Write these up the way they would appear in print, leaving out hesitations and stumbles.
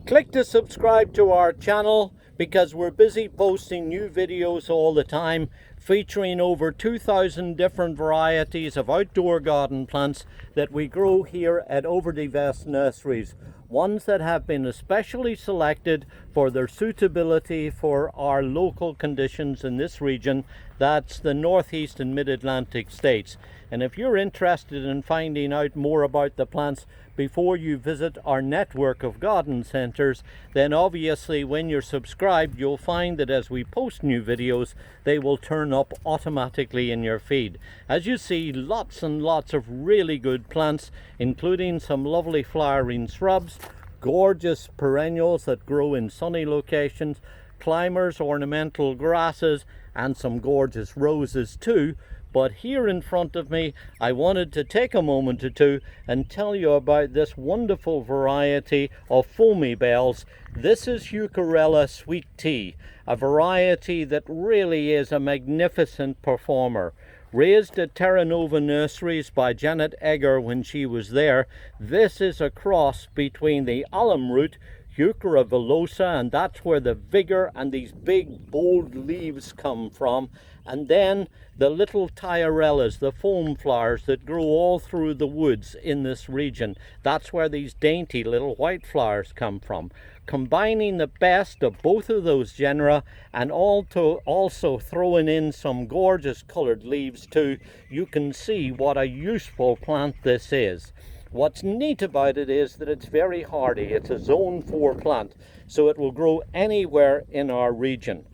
Click to subscribe to our channel because we're busy posting new videos all the time featuring over 2,000 different varieties of outdoor garden plants that we grow here at Overdivest Nurseries. Ones that have been especially selected for their suitability for our local conditions in this region. That's the Northeast and Mid-Atlantic states. And if you're interested in finding out more about the plants before you visit our network of garden centers, then obviously when you're subscribed, you'll find that as we post new videos, they will turn up automatically in your feed. As you see, lots and lots of really good plants, including some lovely flowering shrubs, gorgeous perennials that grow in sunny locations, climbers, ornamental grasses, and some gorgeous roses too. But here in front of me, I wanted to take a moment or two and tell you about this wonderful variety of Foamy Bells. This is Heucherella Sweet Tea, a variety that really is a magnificent performer. Raised at Terra Nova Nurseries by Janet Egger when she was there, this is a cross between the alum root, Heuchera villosa, and that's where the vigor and these big bold leaves come from, and then the little tiarellas, the foam flowers that grow all through the woods in this region. That's where these dainty little white flowers come from. Combining the best of both of those genera and also throwing in some gorgeous colored leaves too, you can see what a useful plant this is. What's neat about it is that it's very hardy. It's a zone 4 plant, so it will grow anywhere in our region.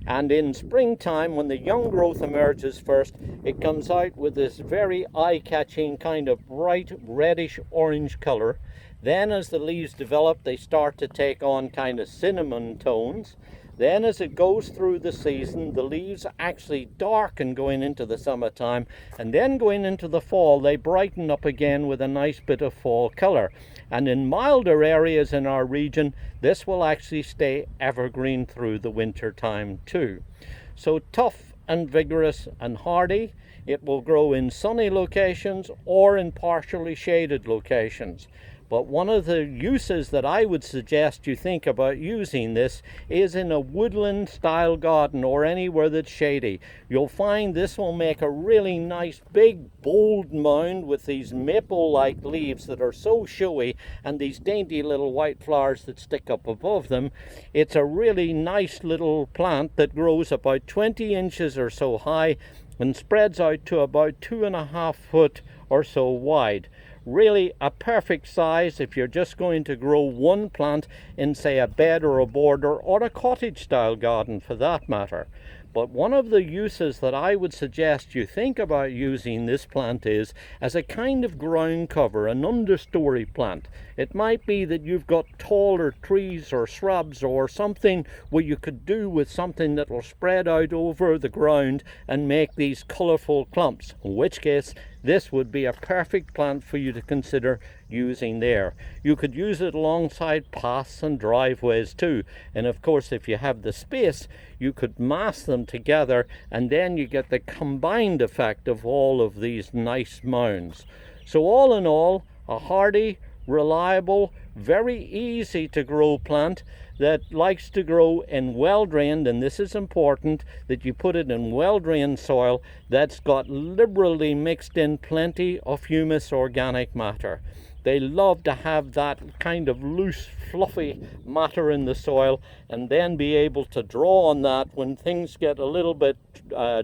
And in springtime, when the young growth emerges first, it comes out with this very eye-catching kind of bright reddish orange color. Then as the leaves develop, they start to take on kind of cinnamon tones. Then as it goes through the season, the leaves actually darken going into the summertime, and then going into the fall, they brighten up again with a nice bit of fall color. And in milder areas in our region, this will actually stay evergreen through the winter time too. So tough and vigorous and hardy. It will grow in sunny locations or in partially shaded locations. But one of the uses that I would suggest you think about using this is in a woodland style garden or anywhere that's shady. You'll find this will make a really nice big bold mound with these maple-like leaves that are so showy and these dainty little white flowers that stick up above them. It's a really nice little plant that grows about 20 inches or so high and spreads out to about 2.5 foot or so wide. Really a perfect size if you're just going to grow one plant in, say, a bed or a border or a cottage style garden for that matter. But one of the uses that I would suggest you think about using this plant is as a kind of ground cover, an understory plant. It might be that you've got taller trees or shrubs or something where you could do with something that will spread out over the ground and make these colorful clumps, in which case this would be a perfect plant for you to consider using there. You could use it alongside paths and driveways too. And of course, if you have the space, you could mass them together and then you get the combined effect of all of these nice mounds. So all in all, a hardy, reliable, very easy to grow plant that likes to grow in well-drained, and this is important, that you put it in well-drained soil that's got liberally mixed in plenty of humus organic matter. They love to have that kind of loose, fluffy matter in the soil and then be able to draw on that when things get a little bit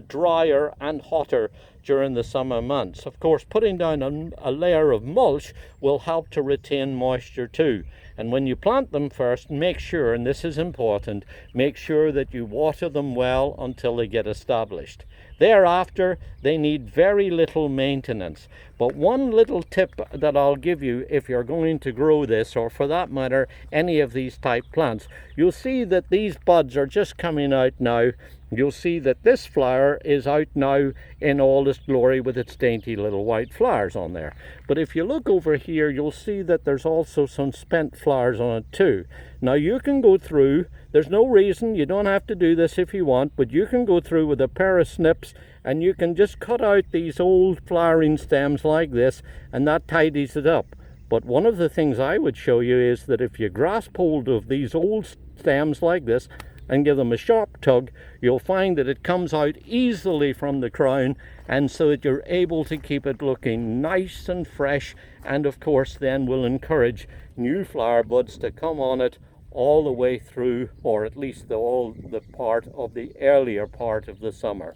drier and hotter during the summer months. Of course, putting down a layer of mulch will help to retain moisture too. And when you plant them first, make sure, and this is important, make sure that you water them well until they get established. Thereafter, they need very little maintenance. But one little tip that I'll give you if you're going to grow this, or for that matter, any of these type plants, you'll see that these buds are just coming out now. You'll see that this flower is out now in all its glory with its dainty little white flowers on there. But if you look over here, you'll see that there's also some spent flowers on it too. Now you can go through, there's no reason, you don't have to do this if you want, but you can go through with a pair of snips and you can just cut out these old flowering stems like this, and that tidies it up. But one of the things I would show you is that if you grasp hold of these old stems like this and give them a sharp tug, you'll find that it comes out easily from the crown, and so that you're able to keep it looking nice and fresh, and of course then will encourage new flower buds to come on it all the way through, or at least the part of the earlier part of the summer.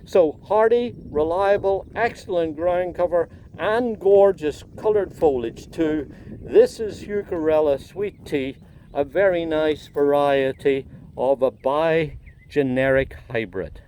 So hardy, reliable, excellent ground cover, and gorgeous coloured foliage too. This is Heucherella Sweet Tea, a very nice variety of a bi-generic hybrid.